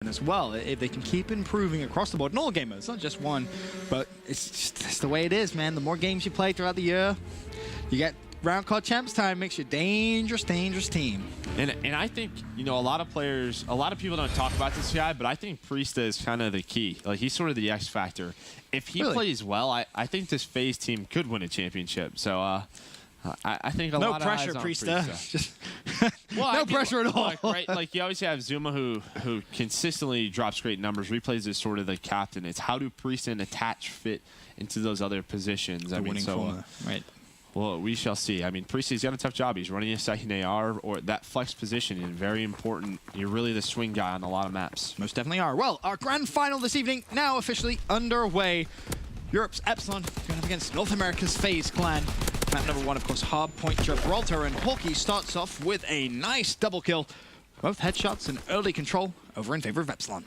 as well. If they can keep improving across the board in all game modes, not just one, but it's the way it is, man. The more games you play throughout the year, you get round called champs time, makes you a dangerous team. And I think, you know, a lot of people don't talk about this guy, but I think Priesta is kind of the key. Like, he's sort of the X factor. If he plays well, I think this FaZe team could win a championship. So I think a lot of eyes on Priesta. Just well, no pressure at all. Right? Like, you always have Zuma who consistently drops great numbers, replays as sort of the captain. It's how do Priesta and Attach fit into those other positions? I mean, so right. Well, we shall see. I mean, Priesta's got a tough job. He's running a second AR, or that flex position is very important. You're really the swing guy on a lot of maps. Most definitely are. Well, our grand final this evening now officially underway. Europe's Epsilon going up against North America's FaZe clan. Map number 1, of course, Hardpoint Gibraltar, and Hawkeye starts off with a nice double kill. Both headshots and early control over in favor of Epsilon.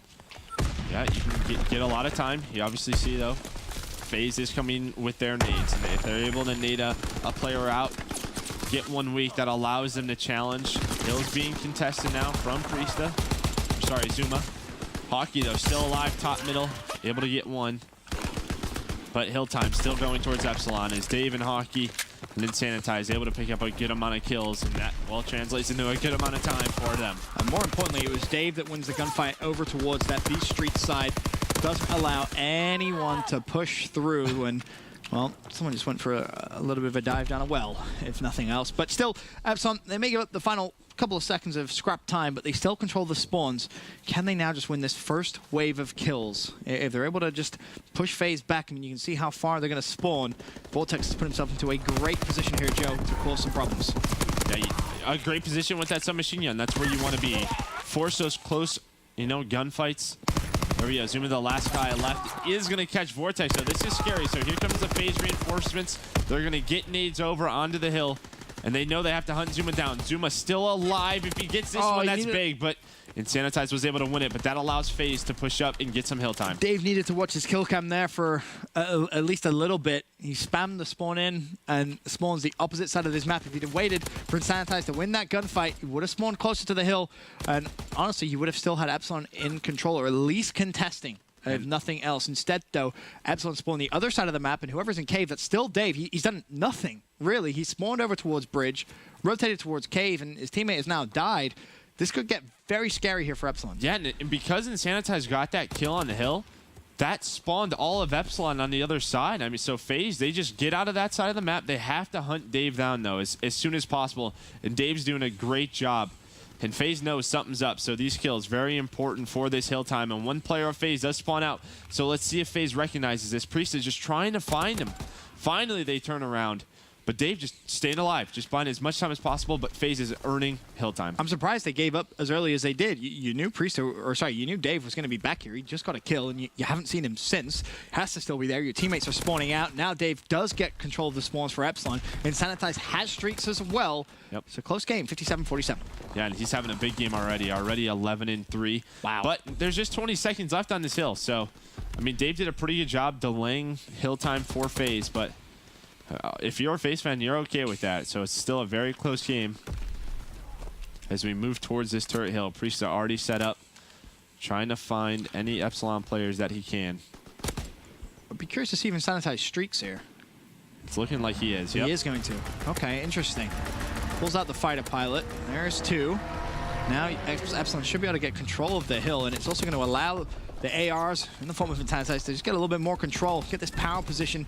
Yeah, you can get a lot of time. You obviously see, though, FaZe is coming with their nades, and if they're able to nade a player out, get 1 week, that allows them to challenge. Hill's being contested now from Priesta. Sorry, Zuma. Hawkeye, though, still alive, top middle, able to get 1. But Hill time still going towards Epsilon as Dave and Hawkeye and then Sanitize able to pick up a good amount of kills, and that, well, translates into a good amount of time for them. And more importantly, it was Dave that wins the gunfight over towards that B Street side. Doesn't allow anyone to push through, and well, someone just went for a little bit of a dive down a well, if nothing else. But still, Epsilon, they may give up the final couple of seconds of scrap time, but they still control the spawns. Can they now just win this first wave of kills? If they're able to just push FaZe back, I mean, you can see how far they're going to spawn. Vortex has put himself into a great position here, Joe, to cause some problems. Yeah, a great position with that submachine gun. That's where you want to be. Force those close, you know, gunfights. There we go. Zuma, the last guy left, is going to catch Vortex. So this is scary. So here comes the FaZe reinforcements. They're going to get nades over onto the hill, and they know they have to hunt Zuma down. Zuma still alive. If he gets this one, that's big. But Insanitize was able to win it, but that allows FaZe to push up and get some hill time. Dave needed to watch his kill cam there for at least a little bit. He spammed the spawn in and spawns the opposite side of this map. If he'd have waited for Insanitize to win that gunfight, he would have spawned closer to the hill. And honestly, you would have still had Epsilon in control, or at least contesting, if nothing else. Instead, though, Epsilon spawned the other side of the map, and whoever's in cave, that's still Dave. He's done nothing, really. He spawned over towards bridge, rotated towards cave, and his teammate has now died. This could get very scary here for Epsilon. Yeah, and because Insanitize got that kill on the hill, that spawned all of Epsilon on the other side. I mean, so FaZe, they just get out of that side of the map. They have to hunt Dave down, though, as soon as possible. And Dave's doing a great job. And FaZe knows something's up, so these kills very important for this hill time. And one player of FaZe does spawn out. So let's see if FaZe recognizes this. Priest is just trying to find him. Finally, they turn around. But Dave just staying alive, just buying as much time as possible, but FaZe is earning hill time. I'm surprised they gave up as early as they did. You knew you knew Dave was going to be back here. He just got a kill, and you haven't seen him since. Has to still be there. Your teammates are spawning out. Now Dave does get control of the spawns for Epsilon, and Sanitize has streaks as well. Yep. It's a close game, 57-47. Yeah, and he's having a big game already 11-3. Wow. But there's just 20 seconds left on this hill, so, I mean, Dave did a pretty good job delaying hill time for FaZe, but if you're a FaZe fan, you're okay with that. So it's still a very close game as we move towards this turret hill. Priest already set up, trying to find any Epsilon players that he can. I'd be curious to see if Sanitize streaks here. It's looking like he is. Yep. He is going to. Okay, interesting. Pulls out the fighter pilot. There's 2. Now Epsilon should be able to get control of the hill, and it's also going to allow the ARs in the form of Sanitize to just get a little bit more control, get this power position,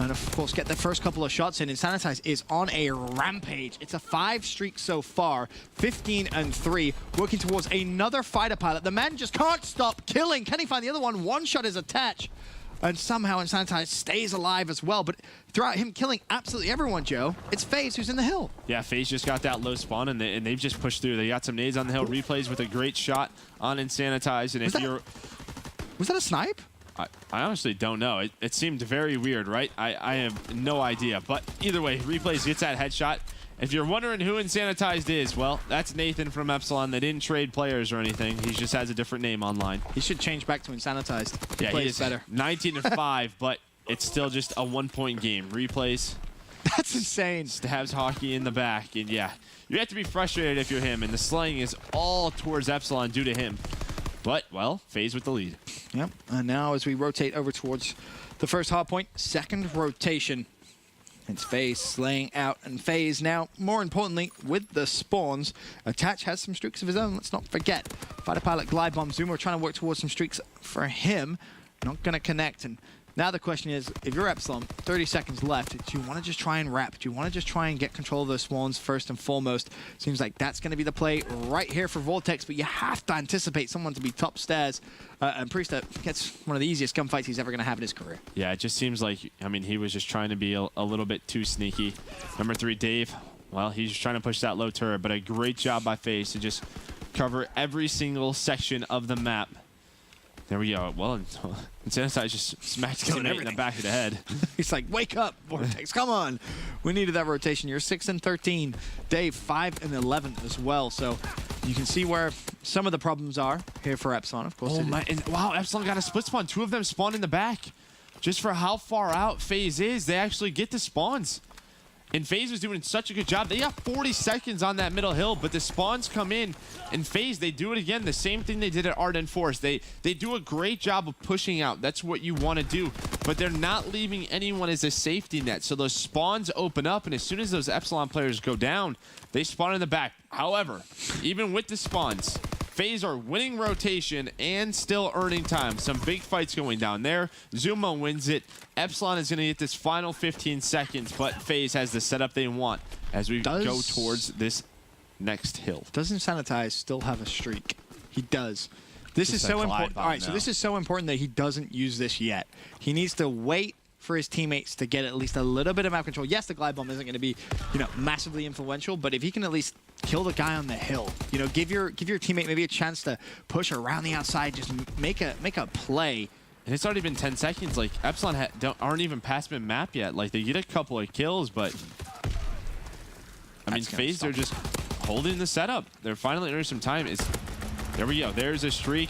and of course get the first couple of shots in. And Sanitize is on a rampage. It's a 5 streak so far, 15-3, working towards another fighter pilot. The man just can't stop killing. Can he find the other one? One shot is Attach, and somehow Sanitize stays alive as well. But throughout him killing absolutely everyone, Joe, it's FaZe who's in the hill. Yeah, FaZe just got that low spawn, and they've just pushed through. They got some nades on the hill, replays with a great shot on Insanitize. And was that a snipe? I honestly don't know. It seemed very weird, right? I have no idea. But either way, replays gets that headshot. If you're wondering who Insanitized is, well, that's Nathan from Epsilon. They didn't trade players or anything. He just has a different name online. He should change back to Insanitized. Yeah, he is better. 19-5, but it's still just a 1-point game. Replays. That's insane. Stabs Hawkeye in the back, and yeah, you have to be frustrated if you're him, and the slaying is all towards Epsilon due to him. But, well, FaZe with the lead. Yep, and now as we rotate over towards the first hard point, second rotation. It's FaZe slaying out, and FaZe now, more importantly, with the spawns. Attach has some streaks of his own, let's not forget. Fighter Pilot, Glide Bomb, Zuma are trying to work towards some streaks for him. Not going to connect, and now the question is, if you're Epsilon, 30 seconds left, do you want to just try and wrap? Do you want to just try and get control of those spawns first and foremost? Seems like that's going to be the play right here for Vortex, but you have to anticipate someone to be top stairs. And Priest gets one of the easiest gunfights he's ever going to have in his career. Yeah, it just seems like, I mean, he was just trying to be a little bit too sneaky. Number 3, Dave, well, he's just trying to push that low turret, but a great job by FaZe to just cover every single section of the map. There we go. Well, Sanitize just smacked his teammate in the back of the head. He's like, wake up, Vortex, come on. We needed that rotation. You're 6 and 13. Dave, 5 and 11 as well. So you can see where some of the problems are here for Epsilon, of course. Oh my, and wow, Epsilon got a split spawn. 2 of them spawned in the back. Just for how far out FaZe is, they actually get the spawns. And FaZe was doing such a good job. They got 40 seconds on that middle hill, but the spawns come in, and FaZe, they do it again. The same thing they did at Ardent Forest. They do a great job of pushing out. That's what you want to do. But they're not leaving anyone as a safety net. So those spawns open up, and as soon as those Epsilon players go down, they spawn in the back. However, even with the spawns, FaZe are winning rotation and still earning time. Some big fights going down there. Zuma wins it. Epsilon is going to get this final 15 seconds, but FaZe has the setup they want as we go towards this next hill. Doesn't Sanitize still have a streak? He does. This is so important. All right, so this is so important that he doesn't use this yet. He needs to wait for his teammates to get at least a little bit of map control. Yes, the Glide Bomb isn't going to be, massively influential, but if he can at least kill the guy on the hill, give your teammate maybe a chance to push around the outside, just make a play. And it's already been 10 seconds. Like, Epsilon aren't even past mid-map yet. Like, they get a couple of kills, but I mean, FaZe, they're just holding the setup. They're finally earning some time. There we go. There's a streak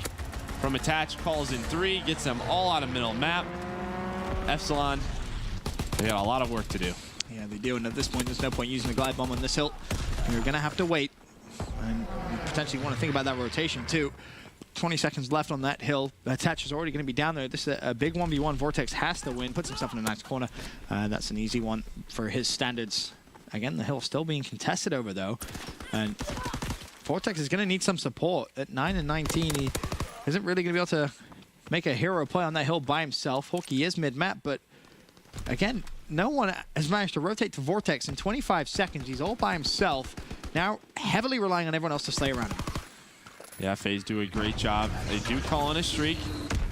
from Attach. Calls in 3, gets them all out of middle map. Epsilon, they got a lot of work to do. Yeah, they do. And at this point, there's no point using the Glide Bomb on this hill. You're going to have to wait. And you potentially want to think about that rotation, too. 20 seconds left on that hill. Attach is already going to be down there. This is a big 1v1. Vortex has to win. Puts himself in a nice corner. That's an easy one for his standards. Again, the hill still being contested over, though. And Vortex is going to need some support. At 9 and 19, he isn't really going to be able to make a hero play on that hill by himself. Hawkeye is mid-map, but again, no one has managed to rotate to Vortex in 25 seconds. He's all by himself. Now heavily relying on everyone else to slay around him. Yeah, FaZe do a great job. They do call in a streak.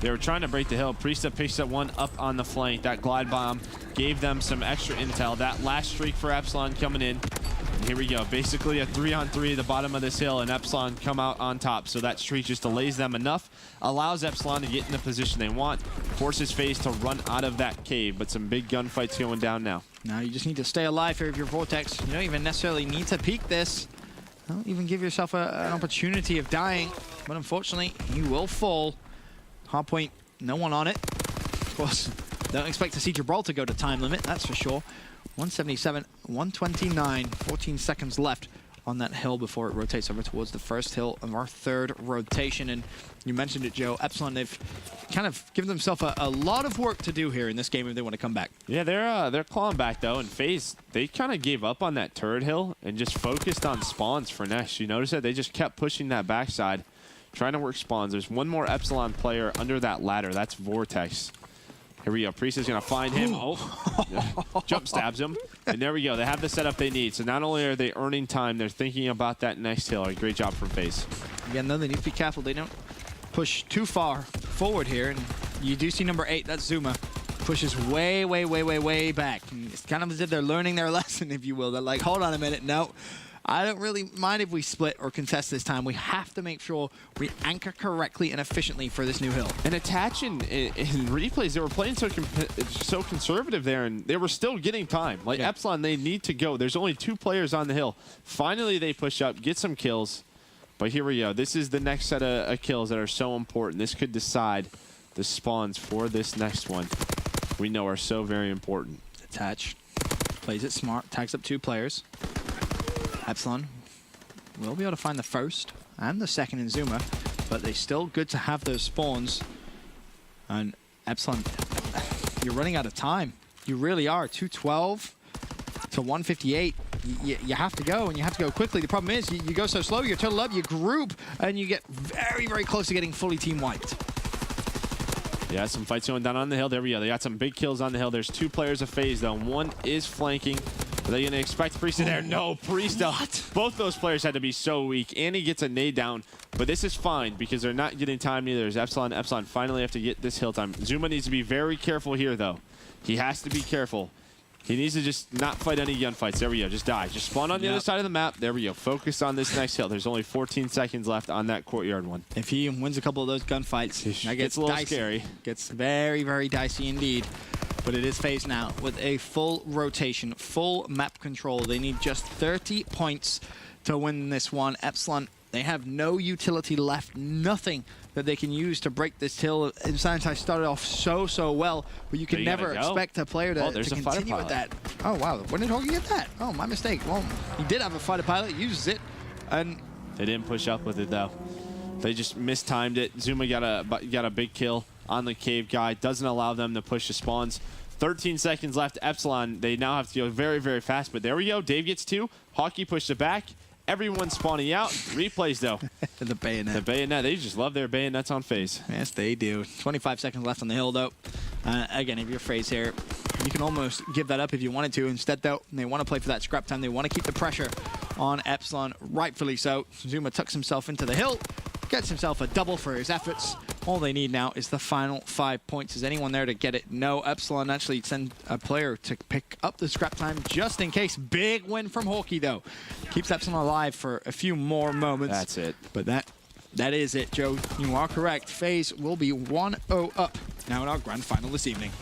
They were trying to break the hill. Priesta picks that one up on the flank. That Glide Bomb gave them some extra intel. That last streak for Epsilon coming in. And here we go. Basically a 3-on-3 at the bottom of this hill, and Epsilon come out on top. So that streak just delays them enough, allows Epsilon to get in the position they want, forces FaZe to run out of that cave. But some big gunfights going down now. Now you just need to stay alive here if you're Vortex. You don't even necessarily need to peek this. Don't even give yourself an opportunity of dying. But unfortunately, you will fall. Hardpoint, no one on it. Of course, don't expect to see Gibraltar go to time limit, that's for sure. 177, 129, 14 seconds left on that hill before it rotates over towards the first hill of our third rotation. And you mentioned it, Joe. Epsilon, they've kind of given themselves a lot of work to do here in this game if they want to come back. Yeah, they're clawing back, though. And FaZe, they kind of gave up on that turret hill and just focused on spawns for Nesh. You notice that they just kept pushing that backside, trying to work spawns. There's one more Epsilon player under that ladder. That's Vortex. Here we go. Priest is going to find him. Oh, jump stabs him. And there we go. They have the setup they need. So not only are they earning time, they're thinking about that next hill. A great job from FaZe. Again, though, they need to be careful. They don't push too far forward here. And you do see number 8, that's Zuma, pushes way, way, way, way, way back. And it's kind of as if they're learning their lesson, if you will. They're like, hold on a minute. No, I don't really mind if we split or contest this time. We have to make sure we anchor correctly and efficiently for this new hill. And Attach in replays, they were playing so conservative there, and they were still getting time. Like, yeah. Epsilon, they need to go. There's only 2 players on the hill. Finally, they push up, get some kills. But here we go. This is the next set of kills that are so important. This could decide the spawns for this next one. We know are so very important. Attach plays it smart, tags up 2 players. Epsilon will be able to find the first and the second in Zuma. but they still good to have those spawns. And Epsilon, you're running out of time. You really are. 212 to 158. You have to go, and you have to go quickly. The problem is you go so slow, you're total up, you group, and you get very, very close to getting fully team wiped. Yeah, some fights going down on the hill. There we go. They got some big kills on the hill. There's 2 players of FaZe, though. One is flanking. Are they going to expect Priest in there? No, Priest. Both those players had to be so weak. And he gets a nade down. But this is fine because they're not getting time neither. There's Epsilon. Epsilon finally have to get this hill time. Zuma needs to be very careful here, though. He has to be careful. He needs to just not fight any gunfights. There we go. Just die. Just spawn on the other side of the map. There we go. Focus on this next hill. There's only 14 seconds left on that courtyard one. If he wins a couple of those gunfights, that gets a little dicey. scary. Gets very, very dicey indeed. But it is FaZe now with a full rotation, full map control. They need just 30 points to win this one. Epsilon, they have no utility left, nothing that they can use to break this hill. Sanitize started off so well, but you can never expect a player to continue with that. Oh, wow. When did Hoagie get that? Oh, my mistake. Well, he did have a fighter pilot, uses it, and they didn't push up with it, though. They just mistimed it. Zuma got a big kill on the cave guy. Doesn't allow them to push the spawns. 13 seconds left. Epsilon, they now have to go very, very fast, but there we go. Dave gets 2. Hockey pushed it back. Everyone's spawning out. Replays, though. The bayonet. The bayonet. They just love their bayonets on FaZe. Yes, they do. 25 seconds left on the hill, though. Again, if you're FaZe here, you can almost give that up if you wanted to. Instead, though, they want to play for that scrap time. They want to keep the pressure on Epsilon, rightfully so. Zuma tucks himself into the hill, gets himself a double for his efforts. All they need now is the final 5 points. Is anyone there to get it? No. Epsilon actually send a player to pick up the scrap time just in case. Big win from Hawkey, though. Keeps Epsilon alive for a few more moments. That's it. But that is it, Joe. You are correct. FaZe will be 1-0 up now in our grand final this evening.